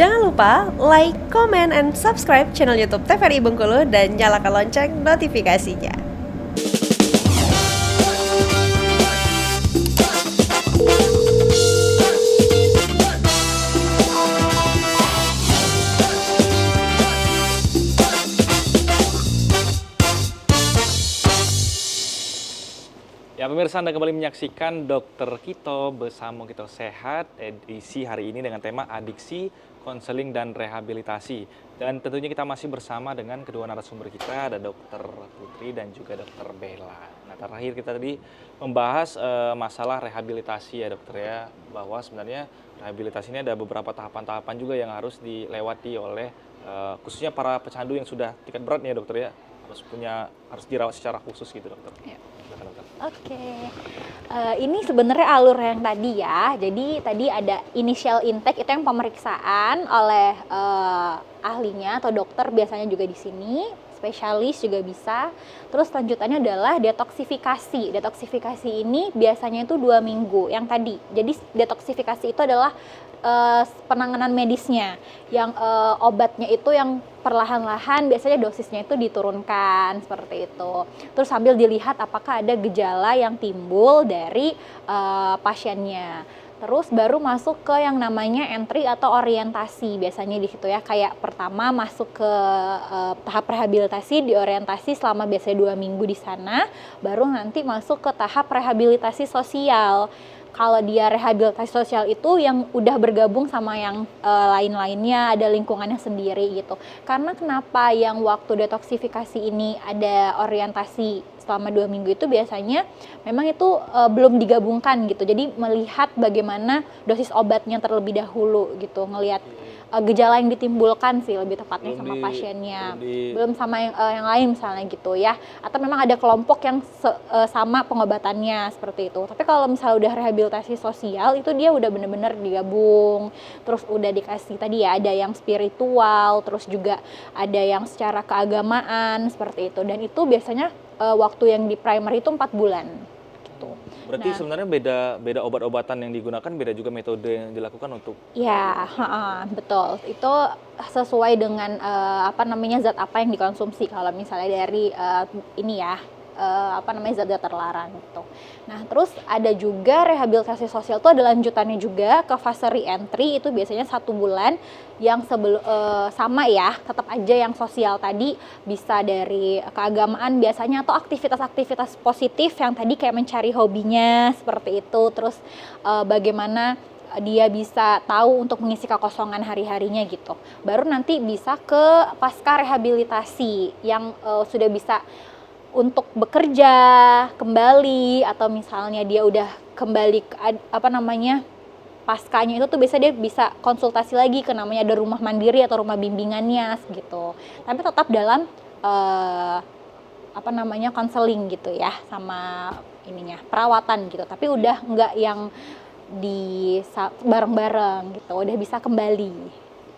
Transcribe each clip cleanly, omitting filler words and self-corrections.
Jangan lupa like, comment, and subscribe channel YouTube TVRI Bengkulu dan nyalakan lonceng notifikasinya. Ya pemirsa, Anda kembali menyaksikan Dokter Kito bersama Kito Sehat edisi hari ini dengan tema adiksi, konseling, dan rehabilitasi. Dan tentunya kita masih bersama dengan kedua narasumber kita, ada Dokter Putri dan juga Dokter Bella. Nah terakhir kita tadi membahas masalah rehabilitasi ya dokter ya, bahwa sebenarnya rehabilitasi ini ada beberapa tahapan-tahapan juga yang harus dilewati oleh khususnya para pecandu yang sudah tingkat berat nih ya dokter ya, harus dirawat secara khusus gitu dokter. Ya. Oke, ini sebenarnya alur yang tadi ya. Jadi tadi ada initial intake, itu yang pemeriksaan oleh ahlinya atau dokter biasanya juga di sini, spesialis juga bisa. Terus lanjutannya adalah detoksifikasi. Detoksifikasi ini biasanya itu 2 minggu yang tadi. Jadi detoksifikasi itu adalah penanganan medisnya, yang obatnya itu yang perlahan-lahan biasanya dosisnya itu diturunkan seperti itu. Terus sambil dilihat apakah ada gejala yang timbul dari pasiennya. Terus baru masuk ke yang namanya entry atau orientasi biasanya di situ ya. Kayak pertama masuk ke tahap rehabilitasi, diorientasi selama biasanya 2 minggu di sana, baru nanti masuk ke tahap rehabilitasi sosial. Kalau dia rehabilitasi sosial itu yang udah bergabung sama yang lain-lainnya, ada lingkungannya sendiri gitu. Karena kenapa yang waktu detoksifikasi ini ada orientasi selama 2 minggu itu biasanya memang itu belum digabungkan gitu. Jadi melihat bagaimana dosis obatnya terlebih dahulu gitu, ngelihat gejala yang ditimbulkan sih lebih tepatnya sama pasiennya, belum sama yang lain misalnya gitu ya, atau memang ada kelompok yang sama pengobatannya seperti itu. Tapi kalau misalnya udah rehabilitasi sosial itu dia udah bener-bener digabung, terus udah dikasih tadi ya ada yang spiritual, terus juga ada yang secara keagamaan seperti itu, dan itu biasanya waktu yang di primary itu 4 bulan. Berarti sebenarnya beda obat-obatan yang digunakan, beda juga metode yang dilakukan untuk. Ya, betul. Itu sesuai dengan zat apa yang dikonsumsi. Kalau misalnya dari zat-zat terlarang gitu. Nah, terus ada juga rehabilitasi sosial itu ada lanjutannya juga ke fase re-entry, itu biasanya 1 bulan yang sama ya, tetap aja yang sosial tadi bisa dari keagamaan biasanya atau aktivitas-aktivitas positif yang tadi kayak mencari hobinya seperti itu. Terus bagaimana dia bisa tahu untuk mengisi kekosongan hari-harinya gitu. Baru nanti bisa ke pasca rehabilitasi yang sudah bisa untuk bekerja kembali, atau misalnya dia udah kembali paskanya itu tuh biasanya dia bisa konsultasi lagi ke namanya ada rumah mandiri atau rumah bimbingannya gitu. Tapi tetap dalam konseling gitu ya, sama perawatan gitu. Tapi udah enggak yang di bareng-bareng gitu, udah bisa kembali.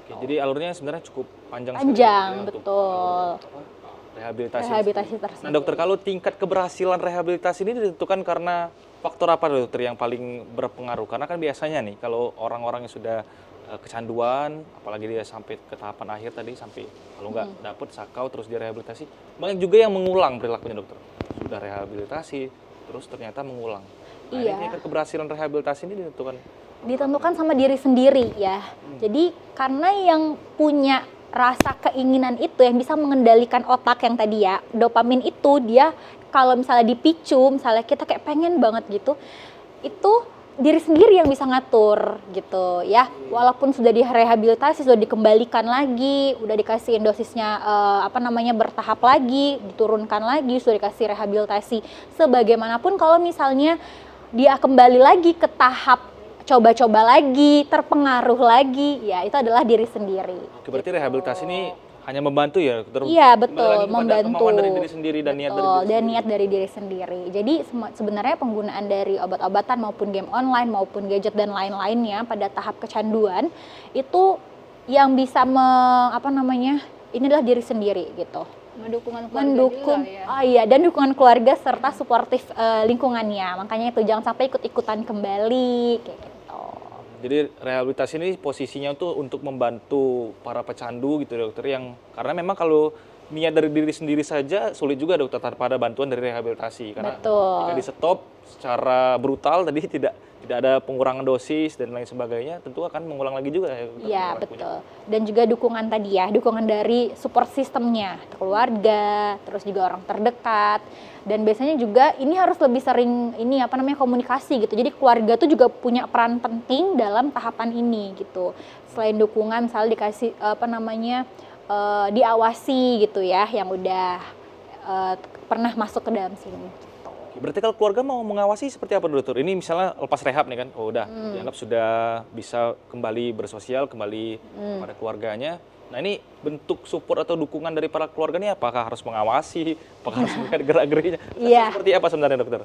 Oke, jadi alurnya sebenarnya cukup panjang ya, betul. Rehabilitasi tersebut. Nah dokter, kalau tingkat keberhasilan rehabilitasi ini ditentukan karena faktor apa dokter yang paling berpengaruh? Karena kan biasanya nih kalau orang-orang yang sudah kecanduan, apalagi dia sampai ke tahapan akhir tadi, sampai kalau nggak dapet sakau terus dia rehabilitasi, banyak juga yang mengulang perilakunya dokter. Sudah rehabilitasi terus ternyata mengulang. Nah, iya. Tingkat keberhasilan rehabilitasi ini ditentukan sama diri sendiri ya. Jadi karena yang punya rasa keinginan itu yang bisa mengendalikan otak yang tadi ya, dopamin itu dia kalau misalnya dipicu, misalnya kita kayak pengen banget gitu, itu diri sendiri yang bisa ngatur gitu ya. Walaupun sudah direhabilitasi, sudah dikembalikan lagi, udah dikasih dosisnya bertahap lagi, diturunkan lagi, sudah dikasih rehabilitasi. Sebagaimanapun kalau misalnya dia kembali lagi ke tahap coba-coba lagi, terpengaruh lagi, ya itu adalah diri sendiri. Oke, berarti rehabilitasi ini hanya membantu ya? Iya, betul, membantu. Kemauan dari diri sendiri dan niat dari diri sendiri. Jadi sebenarnya penggunaan dari obat-obatan maupun game online maupun gadget dan lain-lainnya pada tahap kecanduan itu yang bisa ini adalah diri sendiri gitu. Dan dukungan keluarga serta suportif lingkungannya. Makanya itu jangan sampai ikut-ikutan kembali kayak gitu. Jadi rehabilitasi ini posisinya tuh untuk membantu para pecandu gitu dokter, yang karena memang kalau niat dari diri sendiri saja sulit juga dokter tanpa ada bantuan dari rehabilitasi, karena Betul. jika di stop secara brutal tadi tidak ada pengurangan dosis dan lain sebagainya, tentu akan mengulang lagi juga ya dokter, Iya, pelakunya. betul. Dan juga dukungan tadi ya, dukungan dari support sistemnya, keluarga, terus juga orang terdekat. Dan biasanya juga ini harus lebih sering ini apa namanya komunikasi gitu. Jadi keluarga tuh juga punya peran penting dalam tahapan ini gitu. Selain dukungan misalnya dikasih apa namanya diawasi gitu ya, yang udah pernah masuk ke dalam sini. Berarti kalau keluarga mau mengawasi seperti apa dokter? Ini misalnya lepas rehab nih kan, oh udah dianggap sudah bisa kembali bersosial, kembali pada keluarganya. Nah ini bentuk support atau dukungan dari para keluarga ini apakah harus mengawasi, apakah harus melihat gerak-geriknya? Iya. Seperti apa sebenarnya dokter?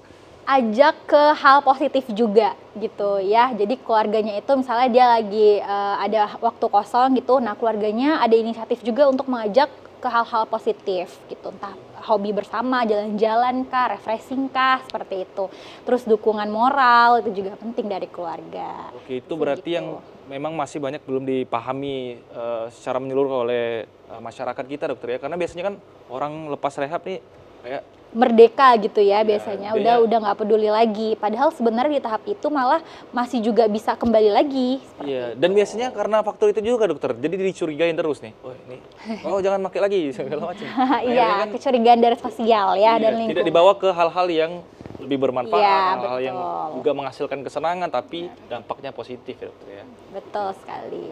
Ajak ke hal positif juga gitu ya. Jadi keluarganya itu misalnya dia lagi ada waktu kosong gitu, nah keluarganya ada inisiatif juga untuk mengajak ke hal-hal positif gitu, entah hobi bersama, jalan-jalan kah, refreshing kah, seperti itu. Terus dukungan moral itu juga penting dari keluarga. Oke, itu berarti Gitu. yang memang masih banyak belum dipahami secara menyeluruh oleh masyarakat kita dokter ya, karena biasanya kan orang lepas rehab nih kayak Merdeka gitu ya biasanya, dia- udah nggak peduli lagi. Padahal sebenarnya di tahap itu malah masih juga bisa kembali lagi. iya, dan biasanya karena faktor itu juga dokter, jadi dicurigain terus nih, oh ini, oh jangan pakai lagi segala macam. Akhirnya Iya, kan, kecurigaan dari sosial ya dan tidak lingkungan. dibawa ke hal-hal yang lebih bermanfaat, Iya, hal-hal yang betul. juga menghasilkan kesenangan tapi dampaknya positif ya dokter ya. Betul sekali.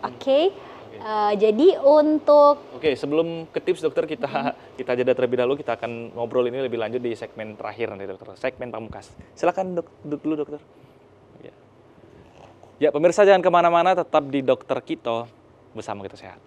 Oke, jadi untuk Oke, sebelum ke tips dokter, kita jeda terlebih dahulu, kita akan ngobrol ini lebih lanjut di segmen terakhir nanti dokter, segmen pamungkas. Silakan duduk dulu dokter. Ya. Ya pemirsa jangan kemana-mana, tetap di Dokter Kito bersama kita sehat.